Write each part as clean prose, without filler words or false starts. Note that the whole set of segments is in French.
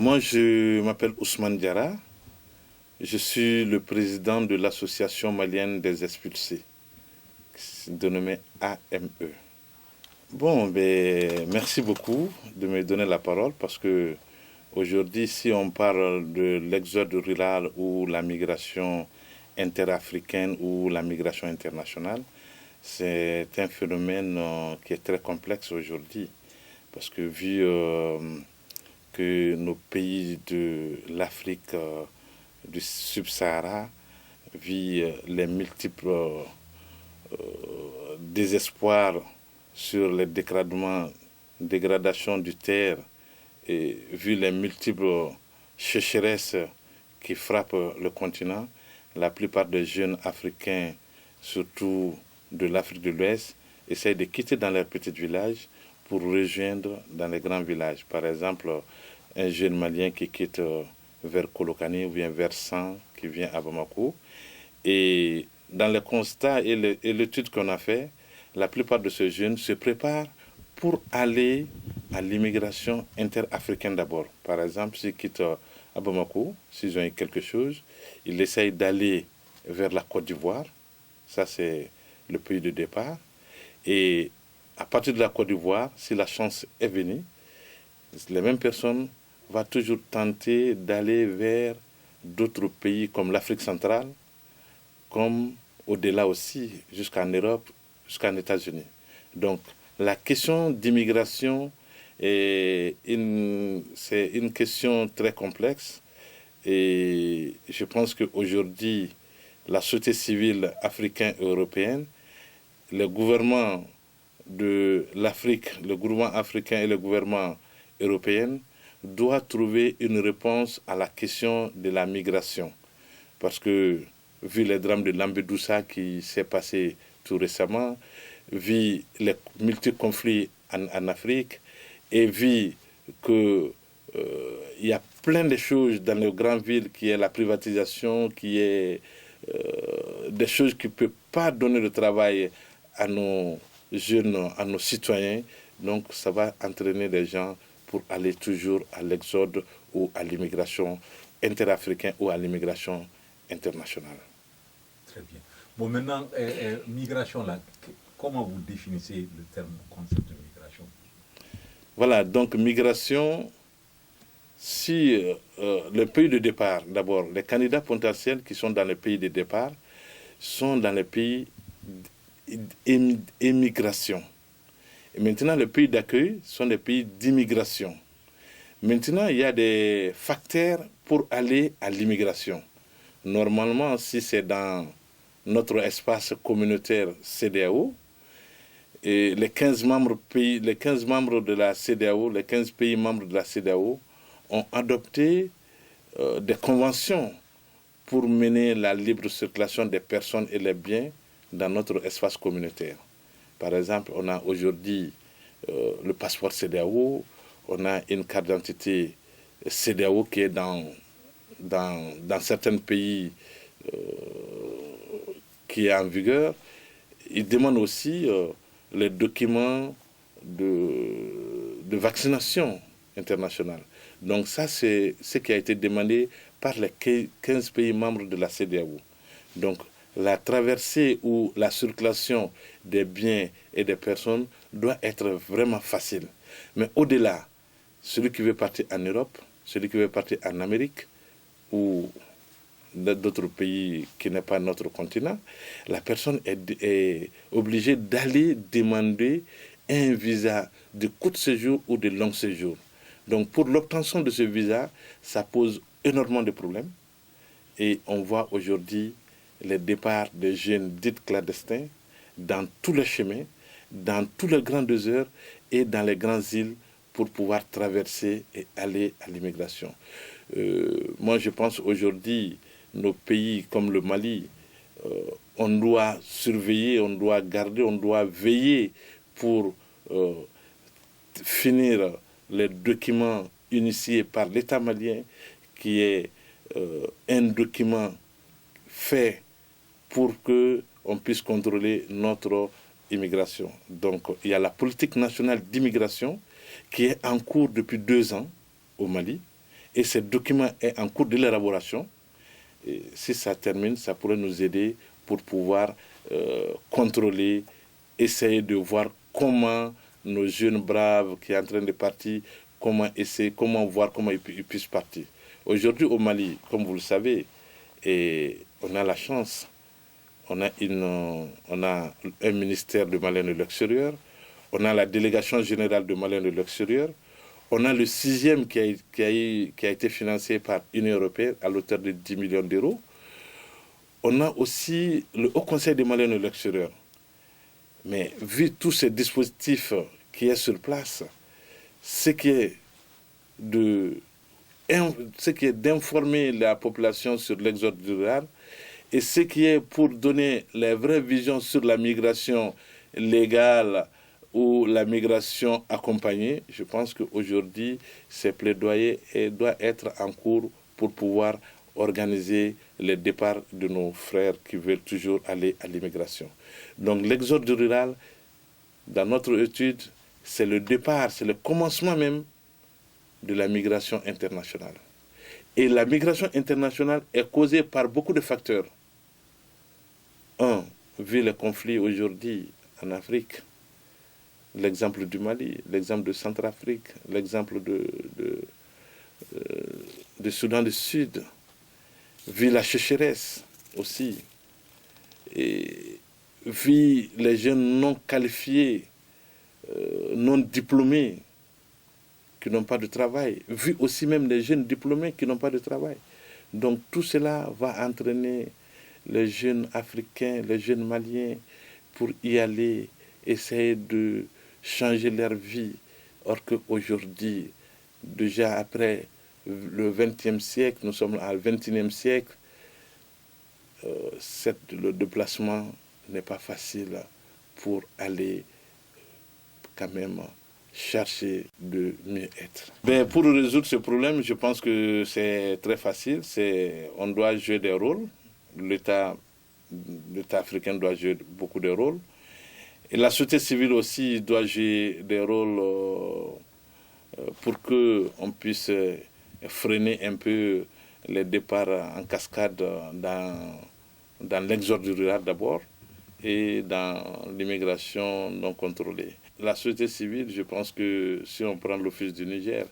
Moi, je m'appelle Ousmane Diarra. Je suis le président de l'association malienne des expulsés, dénommée AME. Bon, merci beaucoup de me donner la parole parce que aujourd'hui, si on parle de l'exode rural ou la migration interafricaine ou la migration internationale, c'est un phénomène qui est très complexe aujourd'hui parce que vu que nos pays de l'Afrique du Sub-Sahara vivent les multiples désespoirs sur les dégradations du terre et vu les multiples sécheresses qui frappent le continent, la plupart des jeunes Africains, surtout de l'Afrique de l'Ouest, essayent de quitter dans leurs petits villages pour rejoindre dans les grands villages. Par exemple, un jeune Malien qui quitte vers Kolokani ou bien vers San, qui vient à Bamako. Et dans les constats et l'étude qu'on a fait, la plupart de ces jeunes se préparent pour aller à l'immigration interafricaine d'abord. Par exemple, s'ils quittent à Bamako, s'ils ont eu quelque chose, ils essayent d'aller vers la Côte d'Ivoire. Ça, c'est le pays de départ. Et à partir de la Côte d'Ivoire, si la chance est venue, les mêmes personnes vont toujours tenter d'aller vers d'autres pays comme l'Afrique centrale, comme au-delà aussi, jusqu'en Europe, jusqu'en États-Unis. Donc, la question d'immigration, c'est une question très complexe et je pense qu'aujourd'hui, la société civile africaine et européenne, les gouvernements de l'Afrique, le gouvernement africain et le gouvernement européen doivent trouver une réponse à la question de la migration. Parce que, vu les drames de Lampedusa qui s'est passé tout récemment, vu les multiples conflits en Afrique, et vu qu'il y a plein de choses dans les grandes villes, qui est la privatisation, qui est des choses qui ne peuvent pas donner de travail à nos jeunes, à nos citoyens. Donc ça va entraîner les gens pour aller toujours à l'exode ou à l'immigration interafricaine ou à l'immigration internationale. Très bien. Bon, maintenant, migration, là, comment vous définissez le terme, le concept de migration? Voilà, donc migration, si le pays de départ, d'abord, les candidats potentiels qui sont dans le pays de départ sont dans les pays d'émigration. Et maintenant, les pays d'accueil sont des pays d'immigration. Maintenant, il y a des facteurs pour aller à l'immigration. Normalement, si c'est dans notre espace communautaire CEDEAO, et les 15 membres de la CEDEAO, les 15 pays membres de la CEDEAO ont adopté des conventions pour mener la libre circulation des personnes et les biens dans notre espace communautaire. Par exemple, on a aujourd'hui le passeport CEDEAO, on a une carte d'identité CEDEAO qui est dans certains pays qui est en vigueur. Ils demandent aussi les documents de vaccination internationale. Donc ça, c'est ce qui a été demandé par les 15 pays membres de la CEDEAO. Donc la traversée ou la circulation des biens et des personnes doit être vraiment facile. Mais au-delà, celui qui veut partir en Europe, celui qui veut partir en Amérique ou d'autres pays qui n'est pas notre continent, la personne est obligée d'aller demander un visa de court séjour ou de long séjour. Donc pour l'obtention de ce visa, ça pose énormément de problèmes. Et on voit aujourd'hui les départs des jeunes dits clandestins dans tous les chemins, dans tous les grands déserts et dans les grandes îles pour pouvoir traverser et aller à l'immigration. Moi, je pense aujourd'hui, nos pays comme le Mali, on doit surveiller, on doit garder, on doit veiller pour finir les documents initiés par l'État malien, qui est un document fait pour qu'on puisse contrôler notre immigration. Donc, il y a la politique nationale d'immigration qui est en cours depuis 2 ans au Mali. Et ce document est en cours d'élaboration. Et si ça termine, ça pourrait nous aider pour pouvoir contrôler, essayer de voir comment nos jeunes braves qui sont en train de partir, comment voir comment ils puissent partir. Aujourd'hui au Mali, comme vous le savez, on a la chance, on a un ministère de Maliens de l'extérieur, on a la délégation générale de Maliens de l'extérieur, on a le 6e qui a été financé par l'Union européenne à l'auteur de 10 millions d'euros. On a aussi le Haut Conseil des Maliens de l'extérieur. Mais vu tous ces dispositifs qui est sur place, ce qui est d'informer la population sur l'exode rural et ce qui est pour donner les vraies visions sur la migration légale ou la migration accompagnée, je pense qu'aujourd'hui, ces plaidoyers doivent être en cours pour pouvoir organiser les départs de nos frères qui veulent toujours aller à l'immigration. Donc l'exode rural, dans notre étude, c'est le départ, c'est le commencement même de la migration internationale. Et la migration internationale est causée par beaucoup de facteurs. Vu les conflits aujourd'hui en Afrique, l'exemple du Mali, l'exemple de Centrafrique, l'exemple de Soudan du Sud, vu la sécheresse aussi, et vu les jeunes non qualifiés, non diplômés, qui n'ont pas de travail, vu aussi même les jeunes diplômés qui n'ont pas de travail. Donc tout cela va entraîner les jeunes africains, les jeunes maliens, pour y aller, essayer de changer leur vie. Or qu'aujourd'hui, déjà après le XXe siècle, nous sommes au XXIe siècle, le déplacement n'est pas facile pour aller quand même chercher de mieux être. Pour résoudre ce problème, je pense que c'est très facile. On doit jouer des rôles. L'État africain doit jouer beaucoup de rôles. Et la société civile aussi doit jouer des rôles pour qu'on puisse freiner un peu les départs en cascade dans l'exode rural d'abord et dans l'immigration non contrôlée. La société civile, je pense que si on prend l'Office du Niger,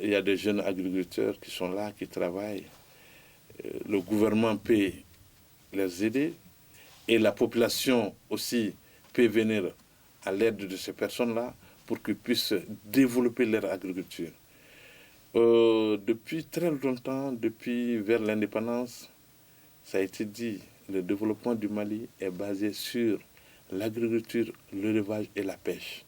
il y a des jeunes agriculteurs qui sont là, qui travaillent. Le gouvernement peut les aider et la population aussi peut venir à l'aide de ces personnes-là pour qu'ils puissent développer leur agriculture. Depuis très longtemps, depuis vers l'indépendance, ça a été dit, le développement du Mali est basé sur l'agriculture, l'élevage et la pêche.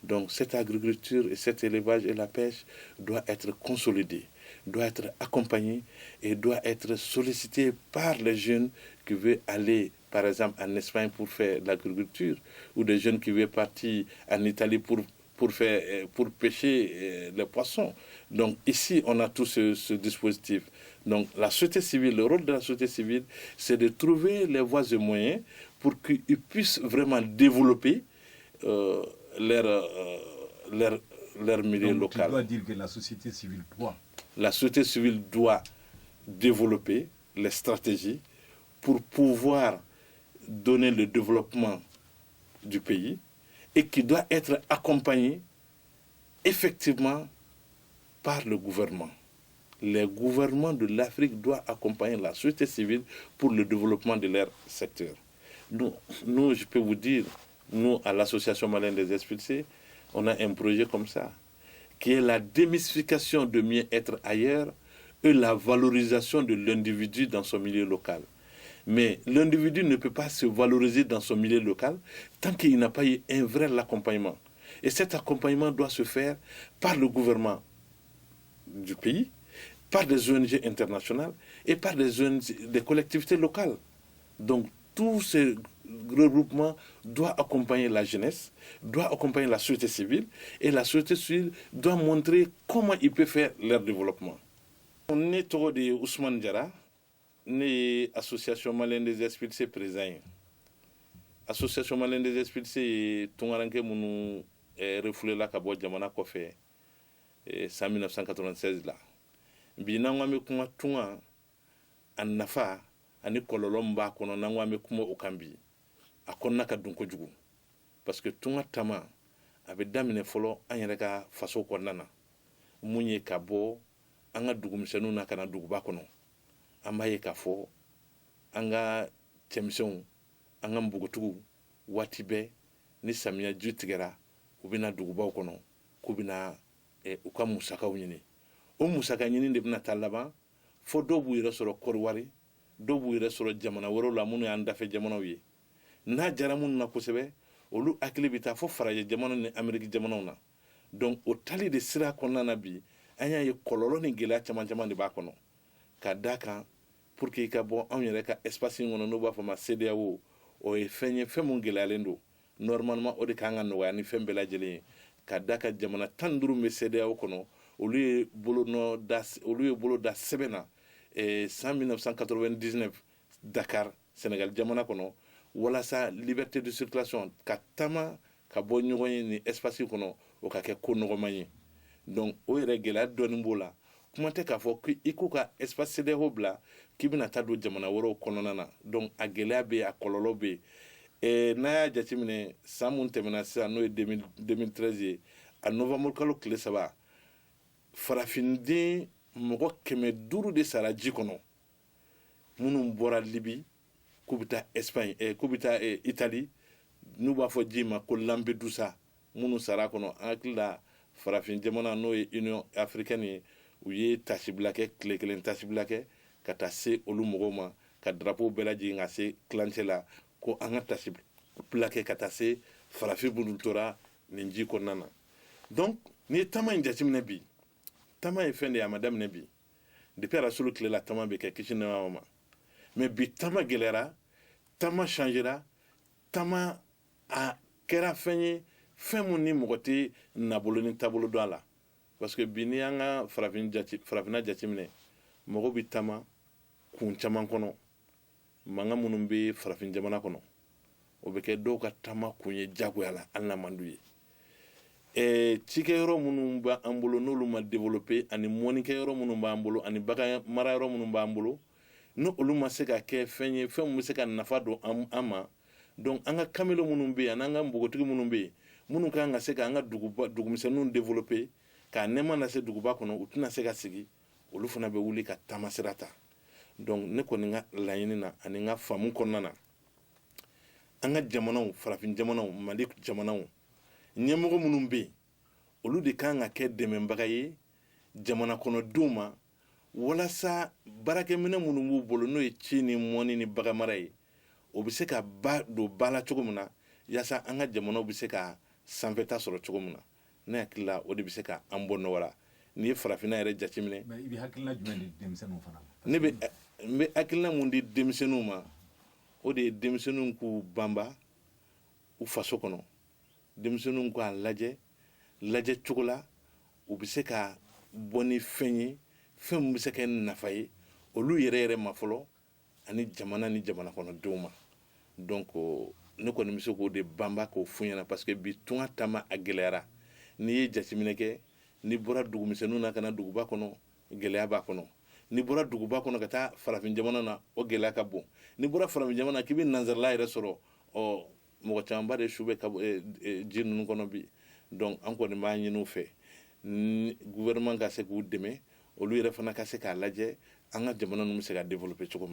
Donc cette agriculture et cet élevage et la pêche doivent être consolidés, doivent être accompagnés et doivent être sollicités par les jeunes qui veulent aller, par exemple, en Espagne pour faire de l'agriculture, ou des jeunes qui veulent partir en Italie pour pêcher les poissons. Donc ici, on a tout ce dispositif. Donc la société civile, le rôle de la société civile, c'est de trouver les voies et moyens pour qu'ils puissent vraiment développer leur milieu local. Tu dois dire que la société civile doit. La société civile doit développer les stratégies pour pouvoir donner le développement du pays et qui doit être accompagné effectivement par le gouvernement. Les gouvernements de l'Afrique doivent accompagner la société civile pour le développement de leur secteur. Nous, je peux vous dire, nous, à l'Association malienne des expulsés, on a un projet comme ça, qui est la démystification de mieux-être ailleurs et la valorisation de l'individu dans son milieu local. Mais l'individu ne peut pas se valoriser dans son milieu local tant qu'il n'a pas eu un vrai accompagnement. Et cet accompagnement doit se faire par le gouvernement du pays, par des ONG internationales et par des collectivités locales. Donc, tous ces regroupements doivent accompagner la jeunesse, doivent accompagner la société civile, et la société civile doit montrer comment ils peuvent faire leur développement. On est autour de Ousmane Diarra, né Association malienne des expulsés présent. Association malienne des expulsés, Tungaranke Mounou est refoulé là Kabo Djamana Kofé. san 1996 la bi n'an ko an bɛ kuma tunga a nafa ani kɔlɔlɔ min b'a kɔnɔ n'an ko an bɛ kuma o kan bi a kɔnɔna ka dun kojugu parce que tunga taama a bɛ daminɛ fɔlɔ an yɛrɛ ka faso kɔnɔna na mun ye ka bɔ an ka dugumisɛnninw na ka na duguba kɔnɔ an b'a ye k'a fɔ an ka cɛmisɛnw an ka npogotigiw waati bɛɛ ni samiya ju tigɛra u bɛna dugubaw kɔnɔ k'u bɛna u ka musakaw ɲini o musaka ɲini de bɛna taa laban fo dɔw b'u yɛrɛ sɔrɔ kɔriwari dɔw b'u yɛrɛ sɔrɔ jamana wɛrɛw la minnu y'an dafɛ jamanaw ye n'a jara minnu na kosɛbɛ olu hakili bɛ taa fo farajɛ jamanaw ni ameriki jamanaw na donc o tali de sira kɔnɔna na bi an y'a ye kɔlɔlɔ ni gɛlɛya caman caman de b'a kɔnɔ ka d'a kan pour que i ka bɔ anw yɛrɛ ka espace in kɔnɔ n'o b'a fɔ ma CEDEAO o ye fɛn ye fɛn mun gɛlɛyalen don normalement o de kan ka nɔgɔya ni fɛn bɛɛ lajɛlen ye ka d'a kan jamana 15 bɛ CEDEAO kɔnɔ olu ye bolo da sɛbɛn na san 1999 Dakar Sénégal jamana kɔnɔ walasa liberté de circulation ka taama ka bɔ ɲɔgɔn ye ni espace kɔnɔ o ka kɛ ko nɔgɔman ye donc o yɛrɛ gɛlɛya dɔɔni b'o la kuma tɛ k'a fɔ k'i k'u ka espace CEDEAO bila k'i bɛna taa don jamana wɛrɛw kɔnɔna na donc a gɛlɛya bɛ yen a kɔlɔlɔ bɛ yen n'a y'a jateminɛ san mun tɛmɛna sisan n'o ye 2013 ye a novembre kalo tile 3 farafinden mɔgɔ 500 de sara ji kɔnɔ minnu bɔra Libi k'u bɛ taa Espagne k'u bɛ taa Italie n'u b'a fɔ ji ma ko Lampedusa minnu sara kɔnɔ an hakili la farafin jamana n'o ye Union africaine ye u ye tasibila kɛ tile kelen tasibila kɛ ka taa se olu mɔgɔw ma ka drapeau bɛɛ lajɛlen ka se kilancɛ la ko an ka tasibila kɛ ka taa se farafin minnu tora nin ji kɔnɔna na donc ni ye taama in jateminɛ bi taama ye fɛn de ye a ma daminɛ bi depuis Rasulu tile la taama bɛ kɛ kisi ni nɛɛma ma mais bi taama gɛlɛyara taama changera taama a kɛra fɛn ye fɛn mun ni mɔgɔ tɛ nabolo ni taabolo dɔn a la parce que bi ni y'an ka farafinna jateminɛ mɔgɔ bɛ taama kun caman kɔnɔ mankan minnu bɛ farafin jamana kɔnɔ o bɛ kɛ dɔw ka taama kun ye jagoya la hali n'a man d'u ye cikɛyɔrɔ minnu b'an bolo n'olu ma développer ani mɔnnikɛyɔrɔ minnu b'an bolo ani bagan marayɔrɔ minnu b'an bolo n'olu ma se ka kɛ fɛn ye fɛn min bɛ se ka nafa don an ma donc an ka kamalen minnu bɛ yen ani an ka npogotigi minnu bɛ yen minnu kan ka se k'an ka dugumisɛnninw développer k'a nɛɛma lase duguba kɔnɔ u tɛna se ka sigi olu fana bɛ wuli ka taama sira ta donc ne kɔni ka laɲini na ani n ka faamu kɔnɔna na an ka jamanaw farafin jamanaw Mali jamanaw ɲɛmɔgɔ minnu bɛ yen olu de kan ka kɛ dɛmɛbaga ye jamana kɔnɔdenw ma walasa baarakɛminɛ minnu b'u bolo n'o ye ci ni mɔni ni bagan mara ye o bɛ se ka don ba la cogo min na yaasa an ka jamanaw bɛ se ka sanfɛta sɔrɔ cogo min na ne hakili la o de bɛ se ka an bɔ nɔgɔ la n'i ye farafinna yɛrɛ jateminɛ. mais i bɛ hakilina jumɛn di denmisɛnninw fana ma. ne bɛ hakilina mun di denmisɛnninw ma o de ye denmisɛnninw k'u banba u faso kɔnɔ denmisɛnninw k'a lajɛ cogo la u bɛ se ka bɔ ni fɛn ye fɛn min bɛ se ka nafa ye olu yɛrɛ ma fɔlɔ ani jamana ni jamana kɔnɔdenw ma donc ne kɔni bɛ se k'o de banba k'o f'u ɲɛna parce que bi tunga taama a gɛlɛyara n'i ye jateminɛ kɛ n'i bɔra dugumisɛnninw na ka na duguba kɔnɔ gɛlɛya b'a kɔnɔ n'i bɔra duguba kɔnɔ ka taa farafin jamana na o gɛlɛya ka bon n'i bɔra farafin jamana k'i bɛ nanzarala yɛrɛ sɔrɔ mɔgɔ camanba de su bɛ ji ninnu kɔnɔ bi donc an kɔni b'a ɲini u fɛ gouvernement ka se k'u dɛmɛ olu yɛrɛ fana ka se k'a lajɛ an ka jamana ninnu bɛ se ka développer cogo min na